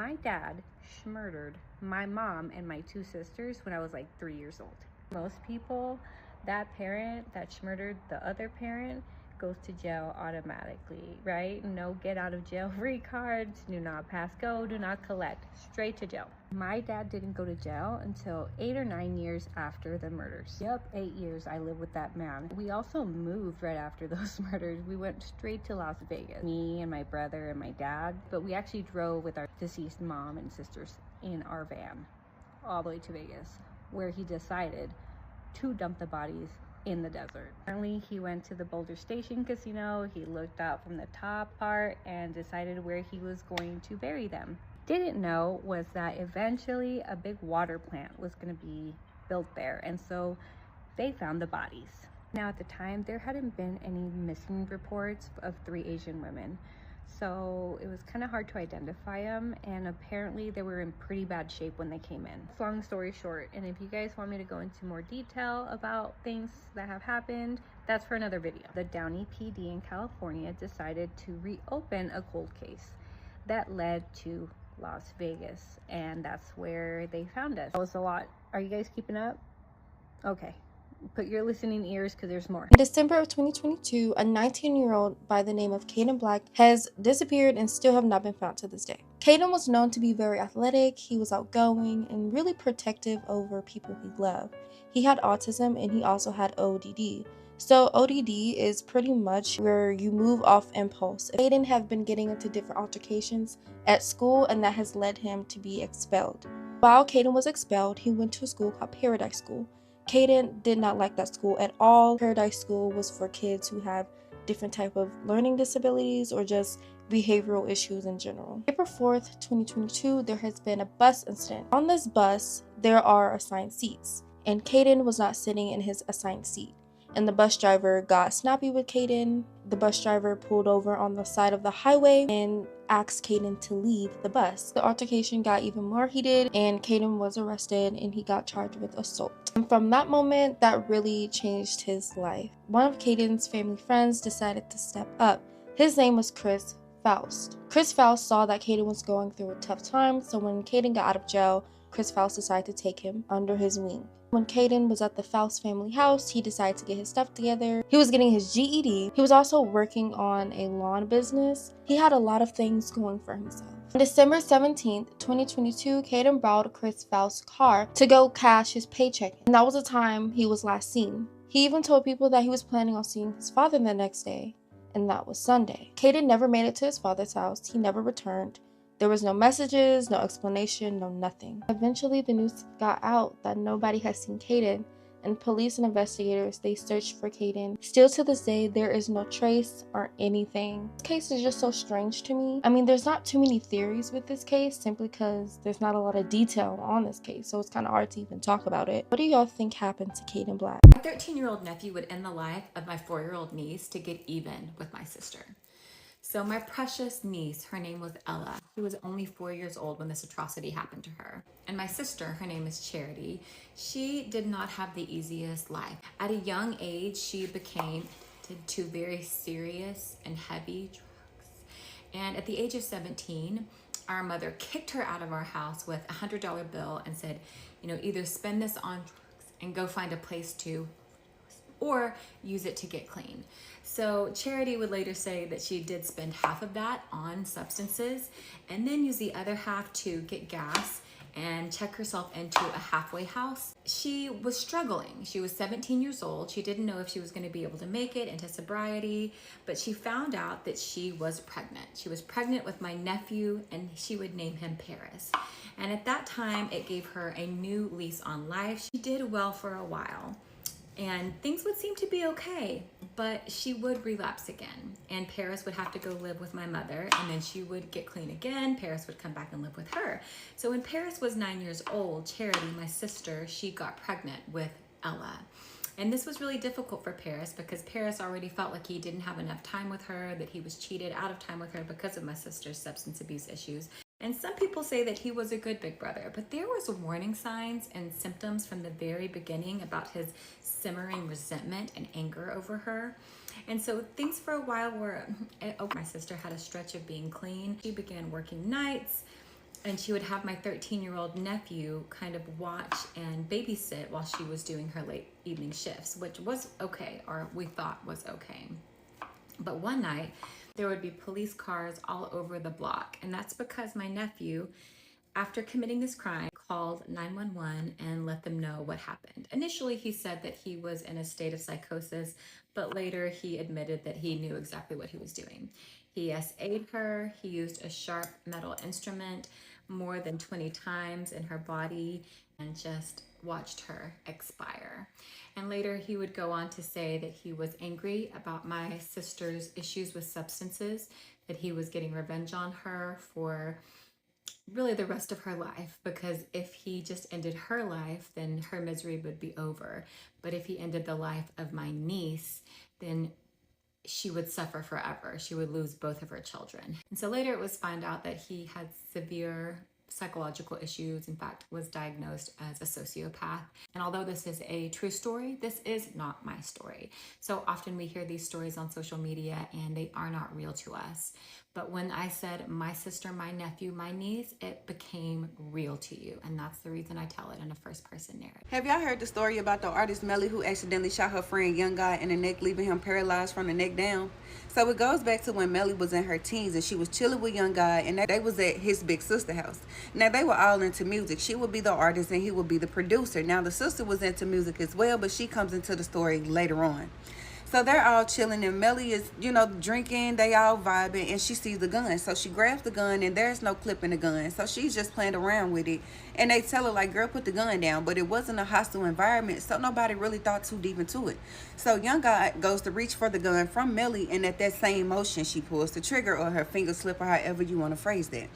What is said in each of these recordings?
My dad murdered my mom and my two sisters when I was like 3 years old. Most people, that parent that murdered the other parent goes to jail automatically, right? No get out of jail free cards, do not pass go, do not collect, straight to jail. My dad didn't go to jail until 8 or 9 years after the murders. Yep, 8 years I lived with that man. We also moved right after those murders. We went straight to Las Vegas, me and my brother and my dad, but we actually drove with our deceased mom and sisters in our van all the way to Vegas, where he decided to dump the bodies in the desert. Apparently he went to the Boulder Station Casino, he looked out from the top part and decided where he was going to bury them. Didn't know was that eventually a big water plant was going to be built there, and so they found the bodies. Now at the time there hadn't been any missing reports of 3 Asian women, so it was kind of hard to identify them, and apparently they were in pretty bad shape when they came in. Long story short, and if you guys want me to go into more detail about things that have happened, that's for another video. The Downey PD in California decided to reopen a cold case that led to Las Vegas, and that's where they found us. That was a lot. Are you guys keeping up? Okay. Put your listening ears because there's more. In December of 2022, a 19-year-old by the name of Caden Black has disappeared and still have not been found to this day. Caden was known to be very athletic, he was outgoing, and really protective over people he loved. He had autism and he also had ODD. So ODD is pretty much where you move off impulse. Caden have been getting into different altercations at school, and that has led him to be expelled. While Caden was expelled, he went to a school called Paradise School. Caden did not like that school at all. Paradise School was for kids who have different type of learning disabilities or just behavioral issues in general. April 4th, 2022, there has been a bus incident. On this bus, there are assigned seats, and Caden was not sitting in his assigned seat. And the bus driver got snappy with Caden. The bus driver pulled over on the side of the highway and asked Caden to leave the bus. The altercation got even more heated, and Caden was arrested and he got charged with assault. And from that moment, that really changed his life. One of Caden's family friends decided to step up. His name was Chris Faust. Chris Faust saw that Caden was going through a tough time, so when Caden got out of jail, Chris Faust decided to take him under his wing. When Caden was at the Faust family house, he decided to get his stuff together. He was getting his GED. He was also working on a lawn business. He had a lot of things going for himself. On December 17th, 2022, Caden borrowed Chris Faust's car to go cash his paycheck, and that was the time he was last seen. He even told people that he was planning on seeing his father the next day, and that was Sunday. Caden never made it to his father's house. He never returned. There was no messages, no explanation, no nothing. Eventually, the news got out that nobody had seen Caden, and police and investigators, they searched for Caden. Still to this day, there is no trace or anything. This case is just so strange to me. I mean, there's not too many theories with this case simply because there's not a lot of detail on this case, so it's kind of hard to even talk about it. What do y'all think happened to Caden Black? My 13-year-old nephew would end the life of my 4-year-old niece to get even with my sister. So my precious niece, her name was Ella. She was only 4 years old when this atrocity happened to her. And my sister, her name is Charity, she did not have the easiest life. At a young age, she became addicted to very serious and heavy drugs. And at the age of 17, our mother kicked her out of our house with a $100 bill and said, either spend this on drugs and go find a place to, or use it to get clean. So Charity would later say that she did spend half of that on substances and then use the other half to get gas and check herself into a halfway house. She was struggling. She was 17 years old. She didn't know if she was going to be able to make it into sobriety, but she found out that she was pregnant. She was pregnant with my nephew, and she would name him Paris. And at that time, it gave her a new lease on life. She did well for a while, and things would seem to be okay, but she would relapse again, and Paris would have to go live with my mother, and then she would get clean again. Paris would come back and live with her. So when Paris was 9 years old, Charity, my sister, she got pregnant with Ella. And this was really difficult for Paris because Paris already felt like he didn't have enough time with her, that he was cheated out of time with her because of my sister's substance abuse issues. And some people say that he was a good big brother, but there was warning signs and symptoms from the very beginning about his simmering resentment and anger over her. And so things for a while were, my sister had a stretch of being clean. She began working nights, And she would have my 13-year-old nephew kind of watch and babysit while she was doing her late evening shifts, which was okay, or we thought was okay. But one night, there would be police cars all over the block. And that's because my nephew, after committing this crime, called 911 and let them know what happened. Initially, he said that he was in a state of psychosis, but later he admitted that he knew exactly what he was doing. He SA'd her, he used a sharp metal instrument more than 20 times in her body and just watched her expire. And later he would go on to say that he was angry about my sister's issues with substances, that he was getting revenge on her for really the rest of her life, because if he just ended her life, then her misery would be over. But if he ended the life of my niece, then she would suffer forever. She would lose both of her children. And so later it was found out that he had severe psychological issues, in fact, was diagnosed as a sociopath. And although this is a true story, this is not my story. So often we hear these stories on social media and they are not real to us. But when I said my sister, my nephew, my niece, it became real to you. And that's the reason I tell it in a first-person narrative. Have y'all heard the story about the artist Melly who accidentally shot her friend Young Guy in the neck, leaving him paralyzed from the neck down? So it goes back to when Melly was in her teens and she was chilling with Young Guy, and they was at his big sister house. Now they were all into music. She would be the artist and he would be the producer. Now the sister was into music as well, but she comes into the story later on. So they're all chilling and Melly is, drinking, they all vibing, and she sees the gun. So she grabs the gun and there's no clip in the gun. So she's just playing around with it. And they tell her like, girl, put the gun down. But it wasn't a hostile environment, so nobody really thought too deep into it. So Young Guy goes to reach for the gun from Melly, and at that same motion, she pulls the trigger, or her finger slip, or however you want to phrase that.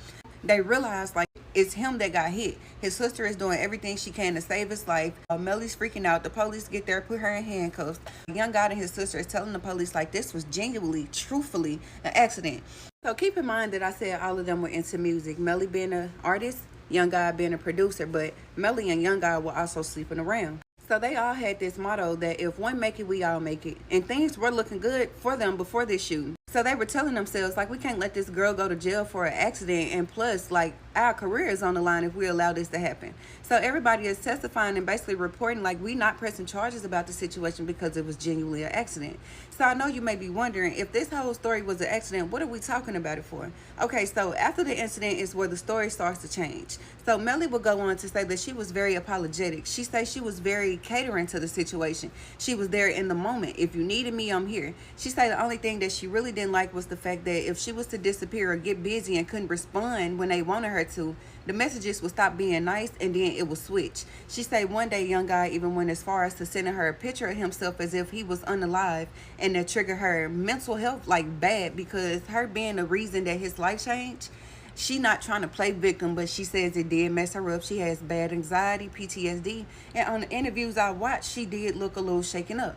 They realize like it's him that got hit. His sister is doing everything she can to save his life. Melly's freaking out. The police get there, put her in handcuffs. Young Guy and his sister is telling the police like this was genuinely, truthfully an accident. So keep in mind that I said all of them were into music. Melly being an artist, Young Guy being a producer, but Melly and Young Guy were also sleeping around. So they all had this motto that if one make it, we all make it. And things were looking good for them before this shooting. So they were telling themselves, like, we can't let this girl go to jail for an accident. And plus, like, our career is on the line if we allow this to happen. So everybody is testifying and basically reporting, like, we not pressing charges about the situation because it was genuinely an accident. So I know you may be wondering, if this whole story was an accident, what are we talking about it for? Okay, so after the incident is where the story starts to change. So Melly will go on to say that she was very apologetic. She says she was very catering to the situation. She was there in the moment. If you needed me, I'm here. She said the only thing that she really didn't like was the fact that if she was to disappear or get busy and couldn't respond when they wanted her to, the messages would stop being nice and then it would switch. She said one day Young Guy even went as far as to sending her a picture of himself as if he was unalive, and that triggered her mental health like bad, because her being the reason that his life changed. She not trying to play victim, but she says it did mess her up. She has bad anxiety, PTSD, and on the interviews I watched, she did look a little shaken up.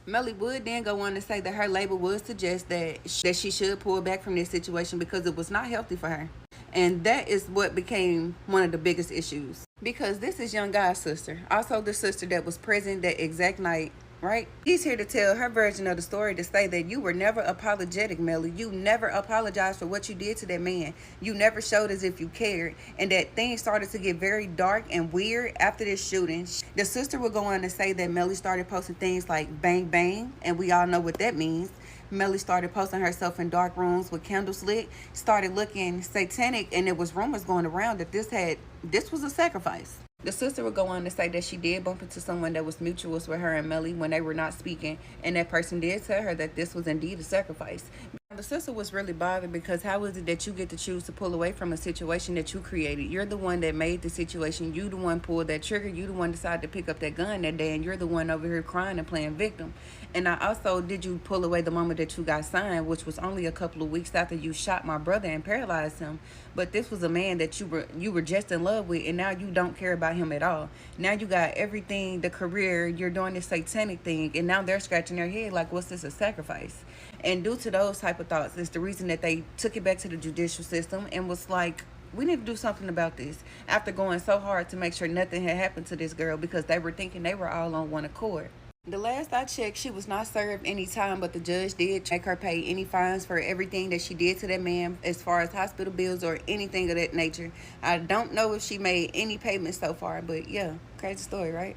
Melly would then go on to say that her label would suggest that she should pull back from this situation because it was not healthy for her. And that is what became one of the biggest issues. Because this is Young Guy's sister, also the sister that was present that exact night, right? She's here to tell her version of the story, to say that you were never apologetic, Melly. You never apologized for what you did to that man. You never showed as if you cared. And that things started to get very dark and weird after this shooting. The sister would go on to say that Melly started posting things like bang bang, and we all know what that means. Melly started posting herself in dark rooms with candles lit, started looking satanic, and there was rumors going around that this was a sacrifice. The sister would go on to say that she did bump into someone that was mutuals with her and Melly when they were not speaking, and that person did tell her that this was indeed a sacrifice. The sister was really bothered because how is it that you get to choose to pull away from a situation that you created? You're the one that made the situation. You the one pulled that trigger. You the one decided to pick up that gun that day, and you're the one over here crying and playing victim. And I also, did you pull away the moment that you got signed, which was only a couple of weeks after you shot my brother and paralyzed him? But this was a man that you were just in love with, and now you don't care about him at all. Now you got everything, the career, you're doing this satanic thing, and now they're scratching their head like, what's this, a sacrifice? And due to those type of thoughts, it's the reason that they took it back to the judicial system and was like, we need to do something about this, after going so hard to make sure nothing had happened to this girl, because they were thinking they were all on one accord. The last I checked, she was not served any time, but the judge did make her pay any fines for everything that she did to that man as far as hospital bills or anything of that nature. I don't know if she made any payments so far, but yeah, crazy story, right?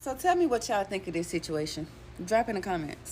So tell me what y'all think of this situation. Drop in the comments.